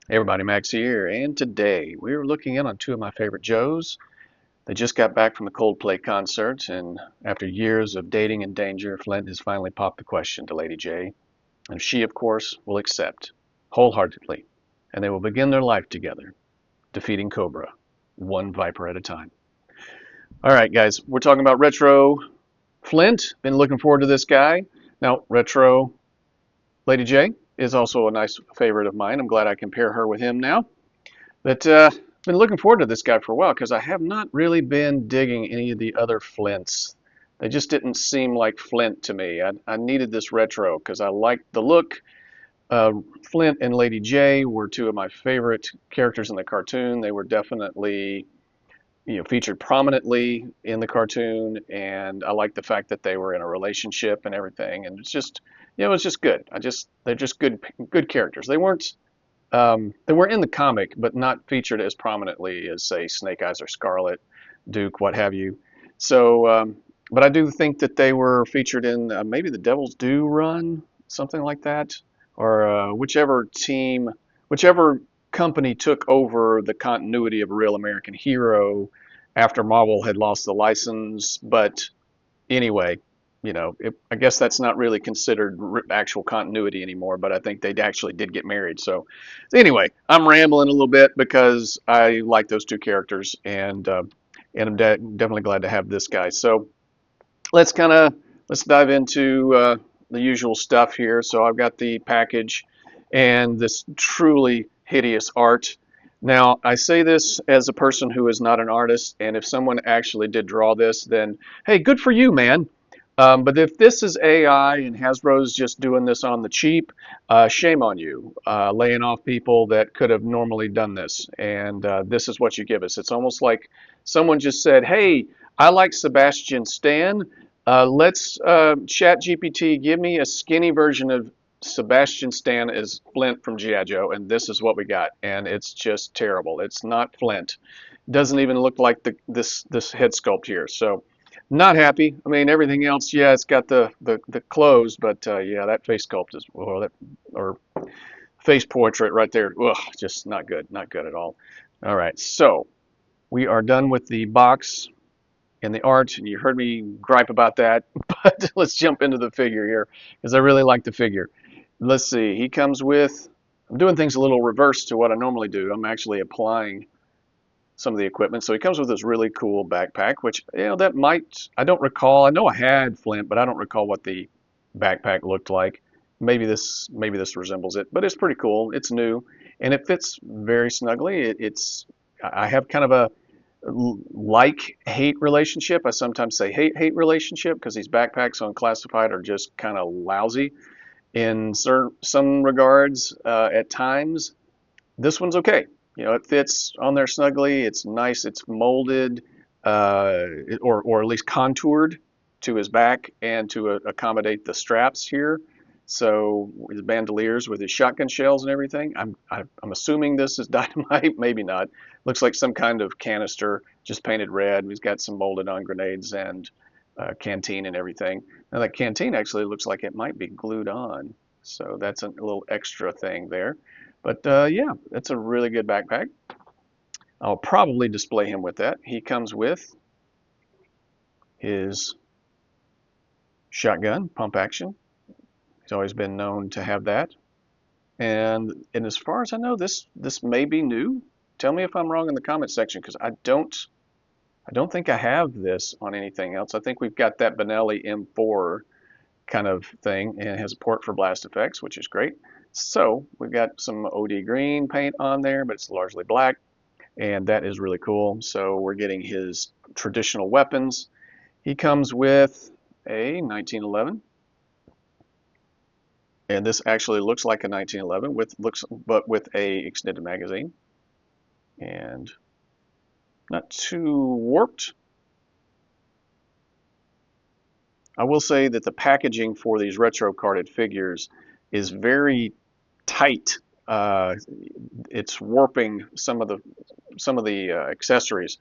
Hey everybody, Max here, and today we're looking in on two of my favorite Joes. They just got back from the Coldplay concert, and after years of dating and danger, Flint has finally popped the question to Lady J, and she, of course, will accept wholeheartedly, and they will begin their life together, defeating Cobra, one Viper at a time. All right, guys, we're talking about Retro Flint. Been looking forward to this guy. Now, Retro Lady J is also a nice favorite of mine. I'm glad I can pair her with him now. But been looking forward to this guy for a while because I have not really been digging any of the other Flints. They just didn't seem like Flint to me. I needed this retro because I liked the look. Flint and Lady J were two of my favorite characters in the cartoon. They were definitely, featured prominently in the cartoon, and I like the fact that they were in a relationship and everything. And it's just, it was just good. They're just good characters. They were in the comic, but not featured as prominently as, say, Snake Eyes or Scarlet, Duke, what have you. So, but I do think that they were featured in maybe the Devil's Due run, something like that, or whichever company took over the continuity of a Real American Hero after Marvel had lost the license. But anyway, I guess that's not really considered actual continuity anymore, but I think they actually did get married. So anyway, I'm rambling a little bit because I like those two characters, and I'm definitely glad to have this guy. So let's let's dive into the usual stuff here. So I've got the package and this truly hideous art. Now, I say this as a person who is not an artist, and if someone actually did draw this, then hey, good for you, man. But if this is AI and Hasbro's just doing this on the cheap, shame on you, laying off people that could have normally done this. And this is what you give us. It's almost like someone just said, hey, I like Sebastian Stan. Let's chat GPT, give me a skinny version of Sebastian Stan as Flint from G.I. Joe, and this is what we got. And it's just terrible. It's not Flint. It doesn't even look like this head sculpt here. So not happy. I mean, everything else, yeah, it's got the clothes, but yeah, that face sculpt is, or face portrait right there, ugh, just not good at all. All right, so we are done with the box and the art, and you heard me gripe about that, but let's jump into the figure here because I really like the figure. Let's see, he comes with, I'm doing things a little reverse to what I normally do. I'm actually applying some of the equipment. So he comes with this really cool backpack, which, that might, I don't recall. I know I had Flint, but I don't recall what the backpack looked like. Maybe this resembles it, but it's pretty cool. It's new, and it fits very snugly. I have kind of a like-hate relationship. I sometimes say hate relationship because these backpacks on Classified are just kind of lousy in some regards at times. This one's okay. It fits on there snugly. It's nice. It's molded, or at least contoured to his back and to accommodate the straps here. So his bandoliers with his shotgun shells and everything. I'm assuming this is dynamite. Maybe not. Looks like some kind of canister, just painted red. He's got some molded on grenades and canteen and everything. Now that canteen actually looks like it might be glued on. So that's a little extra thing there. But yeah, that's a really good backpack. I'll probably display him with that. He comes with his shotgun, pump action. He's always been known to have that. And as far as I know, this may be new. Tell me if I'm wrong in the comment section because I don't think I have this on anything else. I think we've got that Benelli M4 kind of thing, and it has a port for blast effects, which is great. So we've got some OD green paint on there, but it's largely black, and that is really cool. So we're getting his traditional weapons. He comes with a 1911, and this actually looks like a 1911 but with a extended magazine, and not too warped. I will say that the packaging for these retro carded figures is very tight. It's warping some of the accessories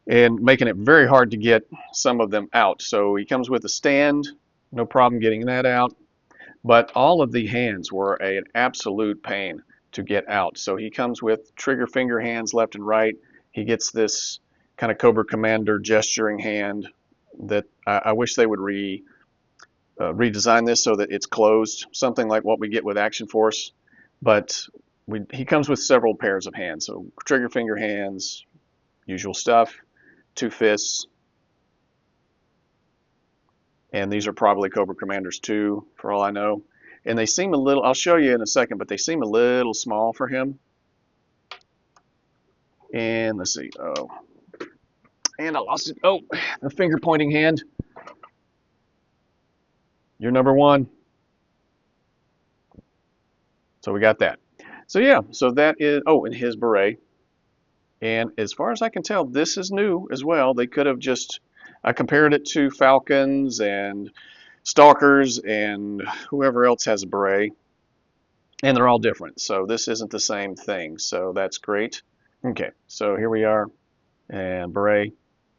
and making it very hard to get some of them out. So he comes with a stand, no problem getting that out. But all of the hands were an absolute pain to get out. So he comes with trigger finger hands left and right. He gets this kind of Cobra Commander gesturing hand that I wish they would redesign this so that it's closed, something like what we get with Action Force. But he comes with several pairs of hands. So trigger finger hands, usual stuff, two fists, and these are probably Cobra Commanders too, for all I know. And they seem a little, I'll show you in a second, but they seem a little small for him. And let's see, oh, and I lost it. Oh, the finger pointing hand. You're number one. So we got that. So yeah, so that is, oh, and his beret. And as far as I can tell, this is new as well. They could have just, I compared it to Falcons and Stalkers and whoever else has a beret, and they're all different. So this isn't the same thing. So that's great. Okay, so here we are, and beret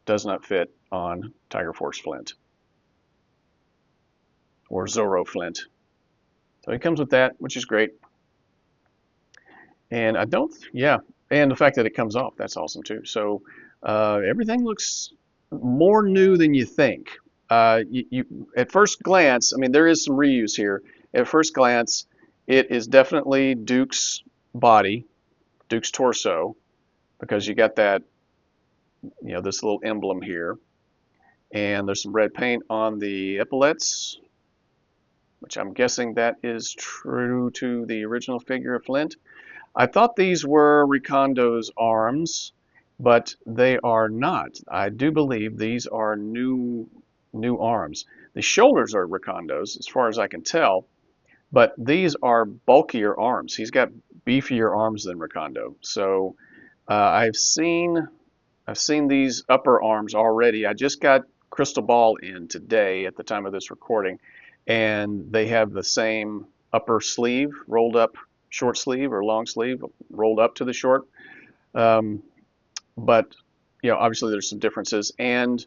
does not fit on Tiger Force Flint or Zorro Flint. So he comes with that, which is great. And I don't, yeah, and the fact that it comes off, that's awesome too. So everything looks more new than you think. At first glance, I mean, there is some reuse here. At first glance, it is definitely Duke's body, Duke's torso, because you got that, you know, this little emblem here. And there's some red paint on the epaulets, which I'm guessing that is true to the original figure of Flint. I thought these were Ricondo's arms, but they are not. I do believe these are new arms. The shoulders are Ricondo's, as far as I can tell, but these are bulkier arms. He's got beefier arms than Ricondo. So I've seen these upper arms already. I just got Crystal Ball in today at the time of this recording, and they have the same upper sleeve rolled up, short sleeve or long sleeve rolled up to the short. But you know, obviously there's some differences, and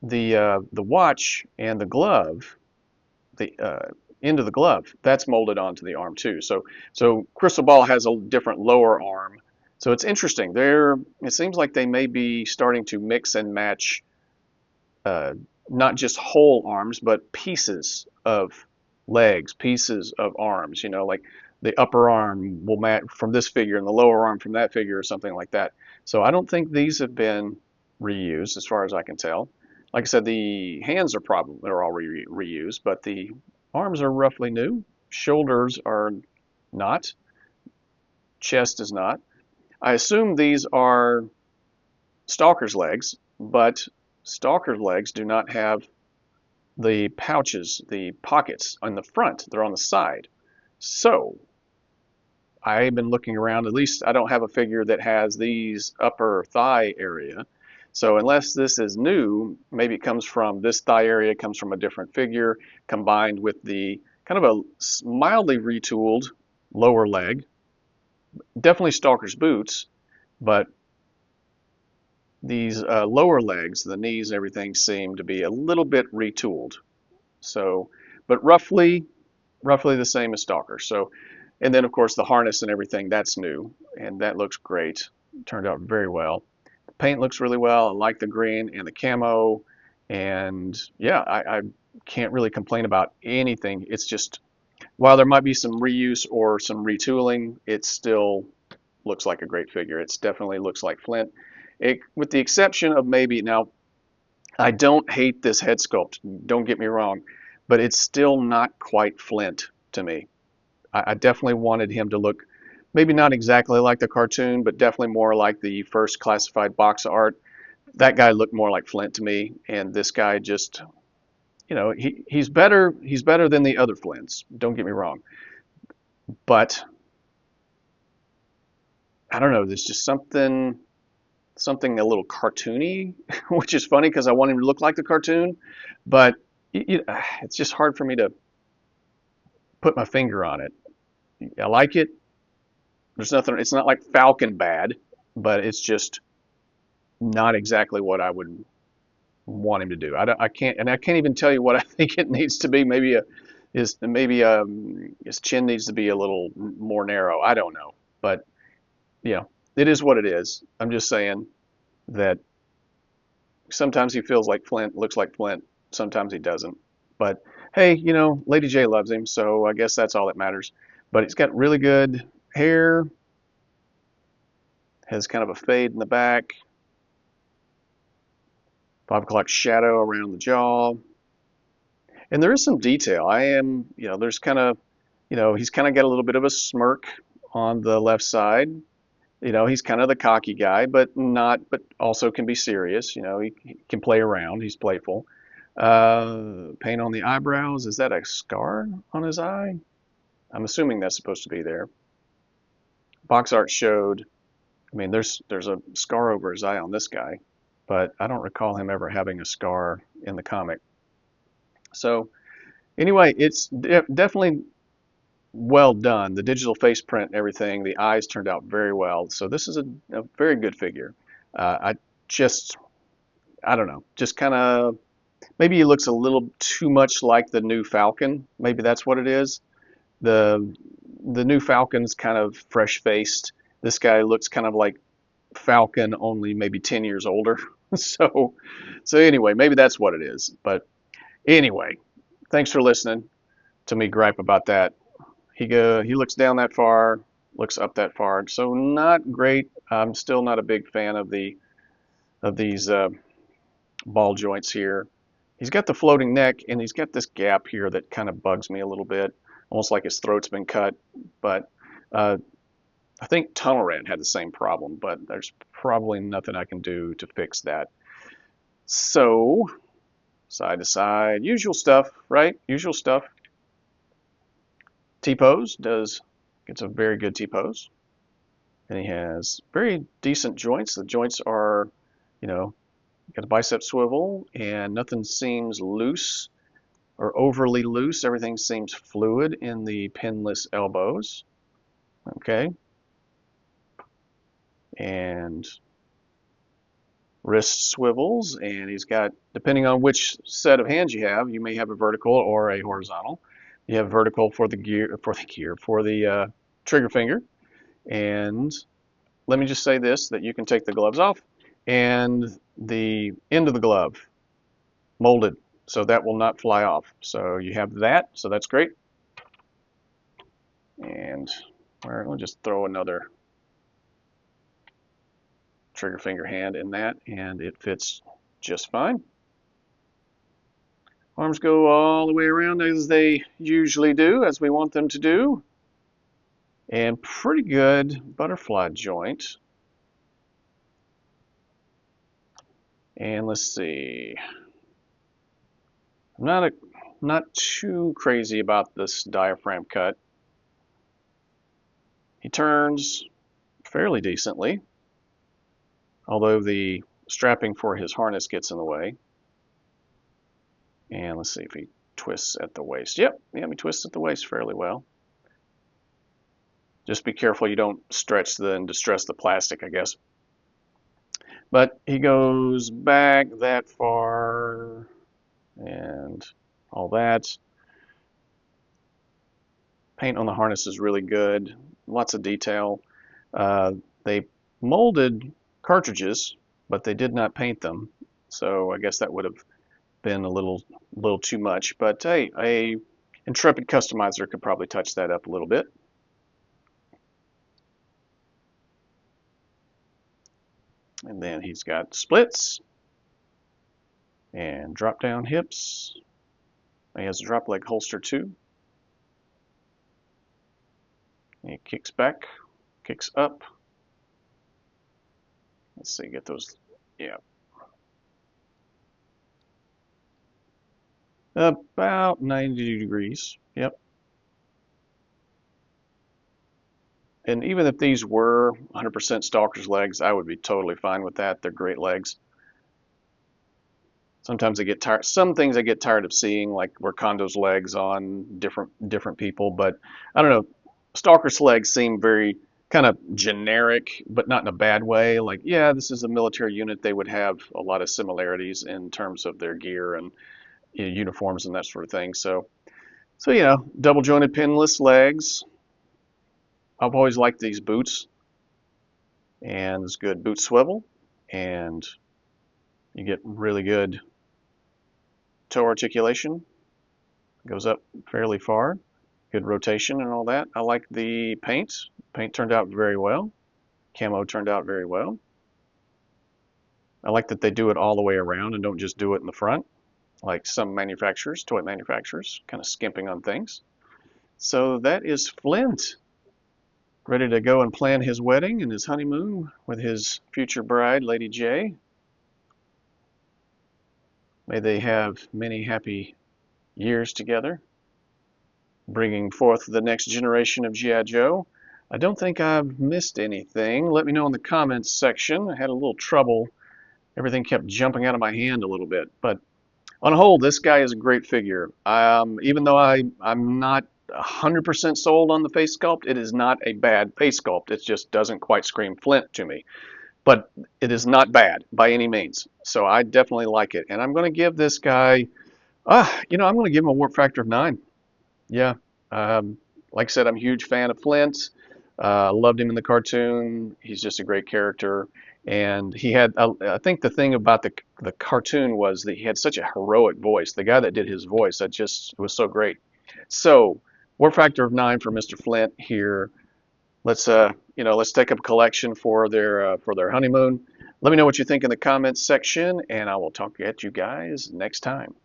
the watch and the glove, the end of the glove, that's molded onto the arm too. So Crystal Ball has a different lower arm. So it's interesting. It seems like they may be starting to mix and match not just whole arms, but pieces of legs, pieces of arms. You know, like the upper arm will match from this figure and the lower arm from that figure or something like that. So I don't think these have been reused as far as I can tell. Like I said, the hands are all reused, but the arms are roughly new. Shoulders are not. Chest is not. I assume these are Stalker's legs, but Stalker's legs do not have the pouches, the pockets on the front. They're on the side. So I've been looking around. At least I don't have a figure that has these upper thigh area. So unless this is new, maybe it comes from this thigh area, comes from a different figure, combined with the kind of a mildly retooled lower leg. Definitely Stalker's boots, but these lower legs, the knees and everything, seem to be a little bit retooled. So, but roughly the same as Stalker. So, and then of course the harness and everything, that's new, and that looks great. Turned out very well. The paint looks really well. I like the green and the camo, and yeah, I can't really complain about anything. It's just, while there might be some reuse or some retooling, it still looks like a great figure. It definitely looks like Flint. With the exception of maybe, now, I don't hate this head sculpt, don't get me wrong, but it's still not quite Flint to me. I definitely wanted him to look, maybe not exactly like the cartoon, but definitely more like the first classified box art. That guy looked more like Flint to me, and this guy just, you know, he's better than the other Flints, don't get me wrong. But I don't know, there's just something a little cartoony, which is funny because I want him to look like the cartoon, but it's just hard for me to put my finger on it. I like it. There's nothing, it's not like Falcon bad, but it's just not exactly what I would want him to do. I can't even tell you what I think it needs to be. Maybe maybe his chin needs to be a little more narrow. I don't know, but you know, it is what it is. I'm just saying that sometimes he feels like Flint, looks like Flint. Sometimes he doesn't. But hey, you know, Lady J loves him, so I guess that's all that matters. But he's got really good hair, has kind of a fade in the back, 5 o'clock shadow around the jaw, and there is some detail. There's kind of, he's kind of got a little bit of a smirk on the left side. He's kind of the cocky guy, but also can be serious. He can play around. He's playful. Paint on the eyebrows. Is that a scar on his eye? I'm assuming that's supposed to be there. Box art showed, I mean, there's a scar over his eye on this guy, but I don't recall him ever having a scar in the comic. So anyway, it's definitely well done. The digital face print and everything, the eyes turned out very well. So this is a very good figure. I just, I don't know, just kind of, maybe he looks a little too much like the new Falcon. Maybe that's what it is. The new Falcon's kind of fresh-faced. This guy looks kind of like Falcon, only maybe 10 years older. So anyway, maybe that's what it is. But anyway, thanks for listening to me gripe about that. He looks down that far, looks up that far. So not great. I'm still not a big fan of these ball joints here. He's got the floating neck, and he's got this gap here that kind of bugs me a little bit, almost like his throat's been cut. But I think Tunnel Rat had the same problem, but there's probably nothing I can do to fix that. So, side to side, usual stuff, right? Usual stuff. T-pose gets a very good T-pose. And he has very decent joints. The joints are, got a bicep swivel, and nothing seems loose or overly loose. Everything seems fluid in the pinless elbows. Okay. And wrist swivels, and he's got, depending on which set of hands you have, you may have a vertical or a horizontal. You have vertical for the trigger finger. And let me just say this, that you can take the gloves off, and the end of the glove molded, so that will not fly off. So you have that, so that's great. And we'll just throw another trigger finger hand in that, and it fits just fine. Arms go all the way around as they usually do, as we want them to do. And pretty good butterfly joint. And let's see. I'm not too crazy about this diaphragm cut. He turns fairly decently, although the strapping for his harness gets in the way. And let's see if he twists at the waist. Yep, he twists at the waist fairly well. Just be careful you don't stretch and distress the plastic, I guess. But he goes back that far and all that. Paint on the harness is really good. Lots of detail. They molded cartridges, but they did not paint them. So I guess that would have been a little too much. But hey, a intrepid customizer could probably touch that up a little bit. And then he's got splits and drop down hips. He has a drop leg holster too. He kicks back, kicks up. Let's see, get those, yeah. About 90 degrees, yep. And even if these were 100% Stalker's legs, I would be totally fine with that. They're great legs. Sometimes I get tired. Some things I get tired of seeing, like Wakando's legs on different people. But I don't know. Stalker's legs seem very kind of generic, but not in a bad way. Like, yeah, this is a military unit. They would have a lot of similarities in terms of their gear and uniforms and that sort of thing. So So, you know, double jointed pinless legs. I've always liked these boots, and it's good boot swivel, and you get really good toe articulation. Goes up fairly far. Good rotation and all that. I like the paint. Paint turned out very well. Camo turned out very well. I like that they do it all the way around and don't just do it in the front, like some manufacturers, toy manufacturers, kind of skimping on things. So that is Flint, ready to go and plan his wedding and his honeymoon with his future bride, Lady J. May they have many happy years together, bringing forth the next generation of G.I. Joe. I don't think I've missed anything. Let me know in the comments section. I had a little trouble. Everything kept jumping out of my hand a little bit. But on a whole, this guy is a great figure. Even though I'm not 100% sold on the face sculpt, it is not a bad face sculpt. It just doesn't quite scream Flint to me. But it is not bad by any means. So I definitely like it. And I'm going to give this guy, I'm going to give him a warp factor of 9. Yeah. Like I said, I'm a huge fan of Flint. Loved him in the cartoon. He's just a great character. And he had, I think the thing about the cartoon was that he had such a heroic voice. The guy that did his voice, that just was so great. So, warp factor of 9 for Mr. Flint here. Let's take up a collection for their honeymoon. Let me know what you think in the comments section, and I will talk at you guys next time.